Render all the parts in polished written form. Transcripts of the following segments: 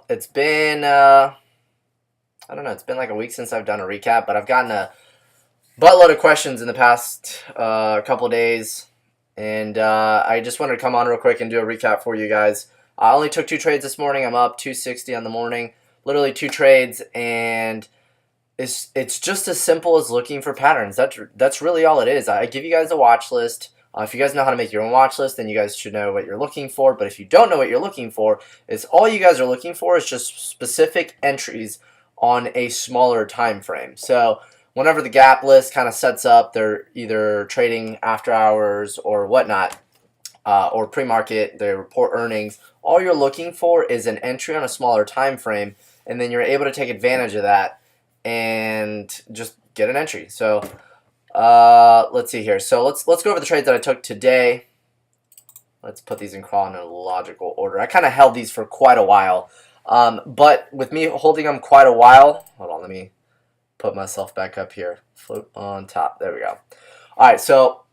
it's been I don't know, it's been like a week since I've done a recap, but I've gotten a buttload of questions in the past couple of days, and I just wanted to come on real quick and do a recap for you guys. I only took 2 trades this morning. I'm up 260 on the morning, literally 2 trades, and it's just as simple as looking for patterns. That's really all it is. I give you guys a watch list. If you guys know how to make your own watch list, then you guys should know what you're looking for. But if you don't know what you're looking for, it's all you guys are looking for is just specific entries on a smaller time frame. So whenever the gap list kind of sets up, they're either trading after hours or whatnot, or pre-market, they report earnings. All you're looking for is an entry on a smaller time frame, and then you're able to take advantage of that and just get an entry. So let's see here. So let's go over the trades that I took today. Let's put these in chronological order. I kind of held these for quite a while, but with me holding them quite a while, hold on, let me put myself back up here. Float on top. There we go. All right, so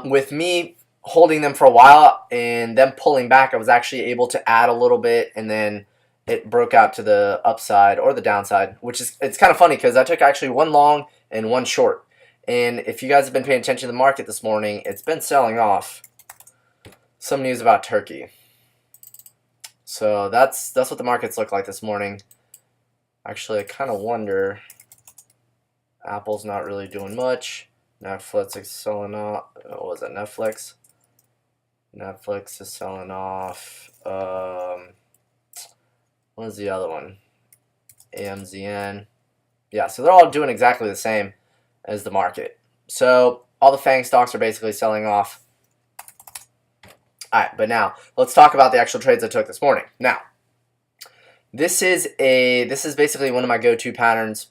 with me holding them for a while and them pulling back, I was actually able to add a little bit, and then it broke out to the upside or the downside, which is, it's kind of funny because I took actually one long and one short. And if you guys have been paying attention to the market this morning, it's been selling off. Some news about Turkey. So that's what the markets look like this morning. Actually, I kind of wonder. Apple's not really doing much. Netflix is selling off. What was it? Netflix? Netflix is selling off. What was the other one? AMZN. Yeah, so they're all doing exactly the same as the market. So all the FANG stocks are basically selling off. All right, but now let's talk about the actual trades I took this morning. Now, this is basically one of my go-to patterns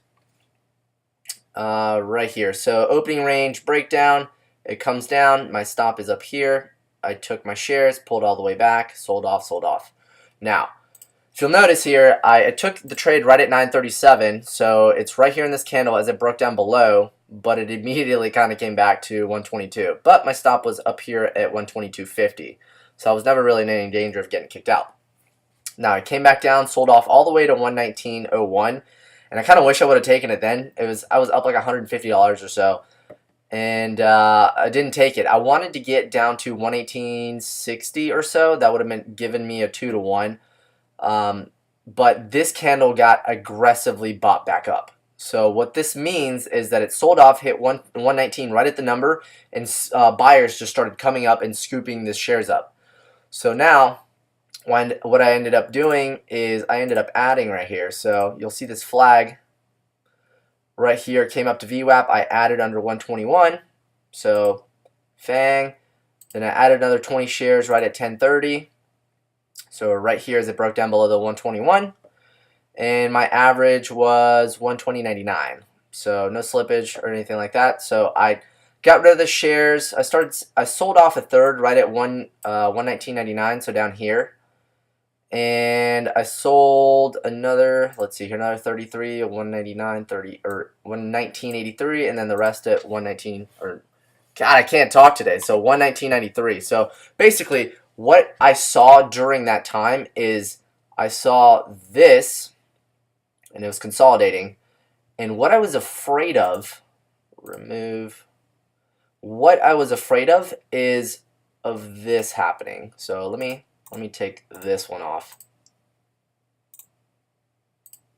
right here. So opening range breakdown, it comes down. My stop is up here. I took my shares, pulled all the way back, sold off, sold off. Now, if you'll notice here, I took the trade right at 937, so it's right here in this candle as it broke down below, but it immediately kind of came back to 122. But my stop was up here at 122.50, so I was never really in any danger of getting kicked out. Now, I came back down, sold off all the way to 119.01, and I kind of wish I would have taken it then. I was up like $150 or so, and I didn't take it. I wanted to get down to 118.60 or so. That would have given me a 2-to-1. But this candle got aggressively bought back up. So what this means is that it sold off, hit 119 right at the number, and buyers just started coming up and scooping the shares up. So now, what I ended up doing is I ended up adding right here. So you'll see this flag right here came up to VWAP. I added under 121. So FANG. Then I added another 20 shares right at 1030. So right here as it broke down below the 121, and my average was 120.99. So no slippage or anything like that. So I got rid of the shares. I sold off a third right at 119.99, so down here, and I sold another. Let's see here, another 33, 199.30 or 119.83, and then the rest at 119 or God, I can't talk today. So 119.93. So basically, what I saw during that time is I saw this, and it was consolidating. And what I was afraid of, what I was afraid of is of this happening. So let me take this one off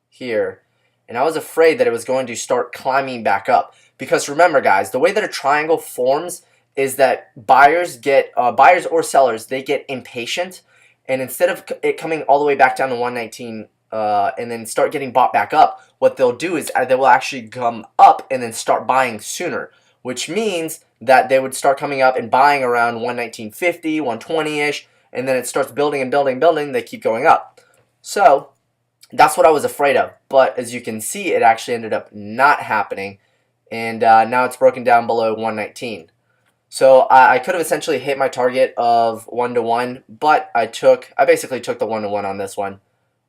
here. And I was afraid that it was going to start climbing back up. Because remember, guys, the way that a triangle forms is that buyers or sellers, they get impatient, and instead of it coming all the way back down to 119 and then start getting bought back up, what they'll do is they will actually come up and then start buying sooner, which means that they would start coming up and buying around 119.50, 120-ish, and then it starts building and building and building. They keep going up. So that's what I was afraid of, but as you can see, it actually ended up not happening, and now it's broken down below 119. So I could have essentially hit my target of 1-to-1, but I basically took the 1-to-1 on this one.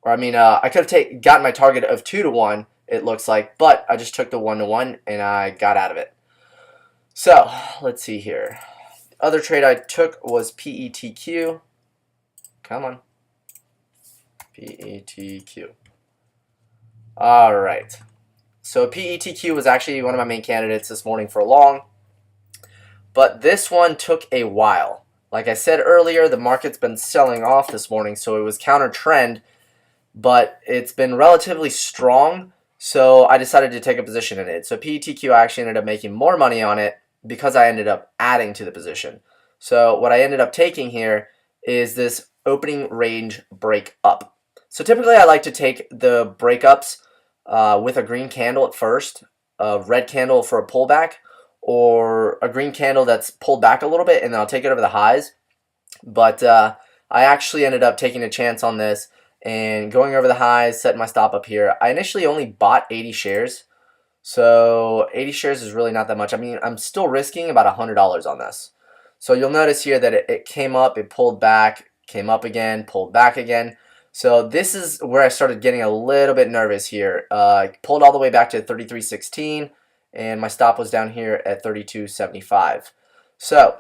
Or I mean, I could have gotten my target of 2-to-1, it looks like, but I just took the 1-to-1 and I got out of it. So let's see here. The other trade I took was PETQ. Come on. PETQ. All right. So PETQ was actually one of my main candidates this morning for long, but this one took a while. Like I said earlier, the market's been selling off this morning, so it was counter trend, but it's been relatively strong, so I decided to take a position in it. So PETQ, I actually ended up making more money on it because I ended up adding to the position. So what I ended up taking here is this opening range break up. So typically I like to take the breakups with a green candle at first, a red candle for a pullback, or a green candle that's pulled back a little bit, and then I'll take it over the highs. But I actually ended up taking a chance on this and going over the highs, setting my stop up here. I initially only bought 80 shares, so 80 shares is really not that much. I mean, I'm still risking about $100 on this. So you'll notice here that it came up, it pulled back, came up again, pulled back again. So this is where I started getting a little bit nervous here. Pulled all the way back to 33.16, and my stop was down here at 32.75. So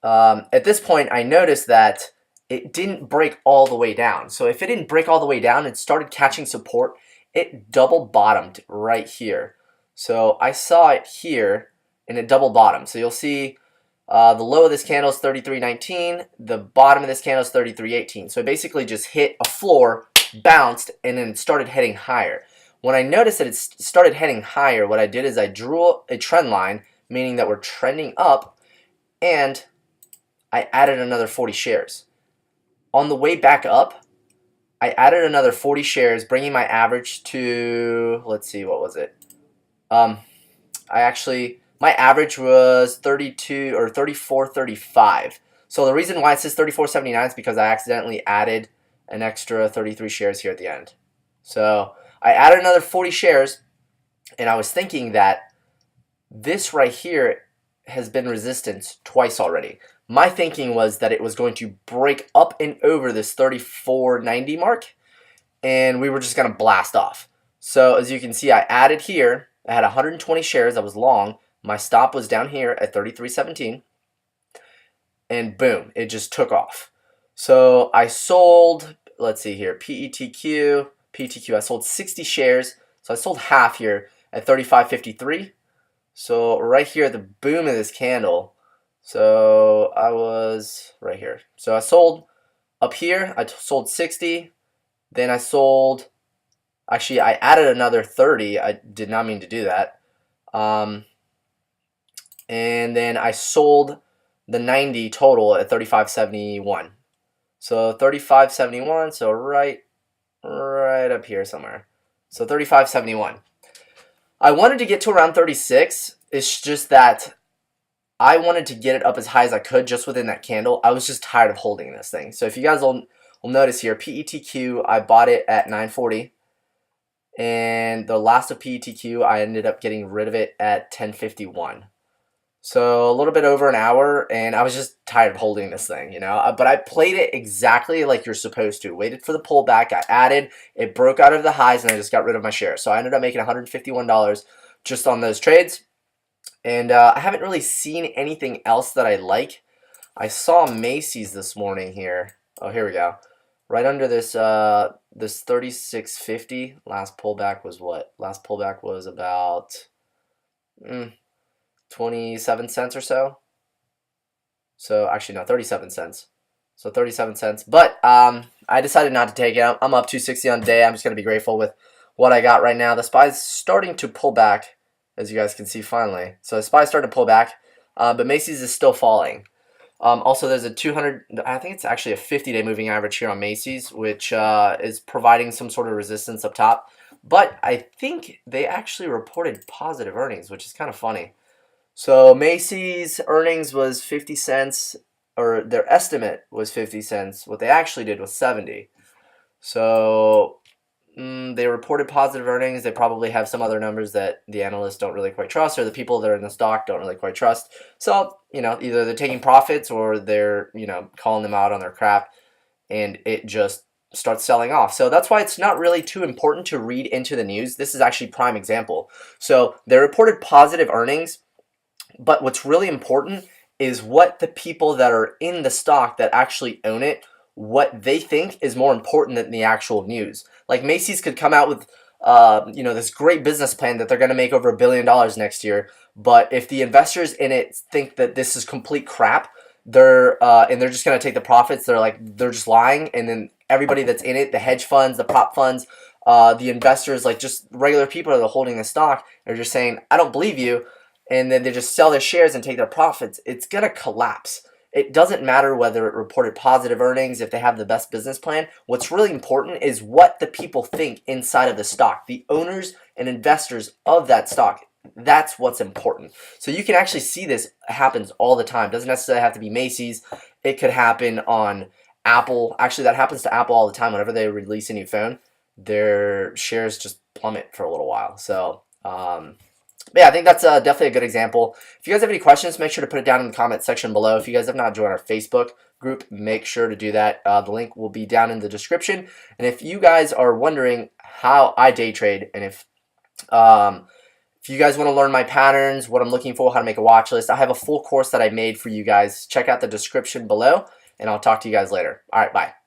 at this point, I noticed that it didn't break all the way down. So if it didn't break all the way down, it started catching support. It double bottomed right here. So I saw it here, and it double bottomed. So you'll see the low of this candle is 33.19. The bottom of this candle is 33.18. So it basically just hit a floor, bounced, and then started heading higher. When I noticed that it started heading higher, what I did is I drew a trend line, meaning that we're trending up, and I added another 40 shares. On the way back up, I added another 40 shares, bringing my average to, let's see, what was it? My average was 32 or 34.35. So the reason why it says 34.79 is because I accidentally added an extra 33 shares here at the end. So I added another 40 shares, and I was thinking that this right here has been resistance twice already. My thinking was that it was going to break up and over this 34.90 mark, and we were just going to blast off. So as you can see, I added here. I had 120 shares. I was long. My stop was down here at 33.17, and boom, it just took off. So I sold, let's see here, PETQ, I sold 60 shares. So I sold half here at 35.53. So right here at the boom of this candle, so I was right here. So I sold up here, I sold 60, then I sold, actually I added another 30, I did not mean to do that. And then I sold the 90 total at 35.71. So 35.71, so right up here somewhere. So 35.71. I wanted to get to around 36. It's just that I wanted to get it up as high as I could just within that candle. I was just tired of holding this thing. So if you guys will notice here, PETQ, I bought it at 940. And the last of PETQ, I ended up getting rid of it at 1051. So a little bit over an hour, and I was just tired of holding this thing, you know. But I played it exactly like you're supposed to. Waited for the pullback, I added, it broke out of the highs, and I just got rid of my share. So I ended up making $151 just on those trades. And I haven't really seen anything else that I like. I saw Macy's this morning here. Oh, here we go. Right under this this 36.50. Last pullback was what? Last pullback was about 27 cents or so. So actually no, 37 cents. So 37 cents. But I decided not to take it. I'm up 260 on the day. I'm just going to be grateful with what I got right now. The SPY's starting to pull back, as you guys can see finally. So the SPY's starting to pull back, but Macy's is still falling. Also, there's a 200, I think it's actually a 50-day moving average here on Macy's, which is providing some sort of resistance up top. But I think they actually reported positive earnings, which is kind of funny. So Macy's earnings was 50 cents, or their estimate was 50 cents. What they actually did was 70. So they reported positive earnings. They probably have some other numbers that the analysts don't really quite trust, or the people that are in the stock don't really quite trust. So, you know, either they're taking profits or they're, you know, calling them out on their crap, and it just starts selling off. So that's why it's not really too important to read into the news. This is actually prime example. So they reported positive earnings, but what's really important is what the people that are in the stock that actually own it, what they think is more important than the actual news. Like Macy's could come out with this great business plan that they're going to make over $1 billion next year, but if the investors in it think that this is complete crap, they're just going to take the profits. They're just lying, and then everybody that's in it, the hedge funds, the prop funds, the investors, like just regular people that are holding the stock, they're just saying, I don't believe you, and then they just sell their shares and take their profits. It's going to collapse. It doesn't matter whether it reported positive earnings, if they have the best business plan. What's really important is what the people think inside of the stock, the owners and investors of that stock. That's what's important. So you can actually see this happens all the time. It doesn't necessarily have to be Macy's. It could happen on Apple. Actually, that happens to Apple all the time. Whenever they release a new phone, their shares just plummet for a little while. So, yeah, I think that's definitely a good example. If you guys have any questions, make sure to put it down in the comment section below. If you guys have not joined our Facebook group, make sure to do that. The link will be down in the description. And if you guys are wondering how I day trade, and if you guys want to learn my patterns, what I'm looking for, how to make a watch list, I have a full course that I made for you guys. Check out the description below, and I'll talk to you guys later. All right, bye.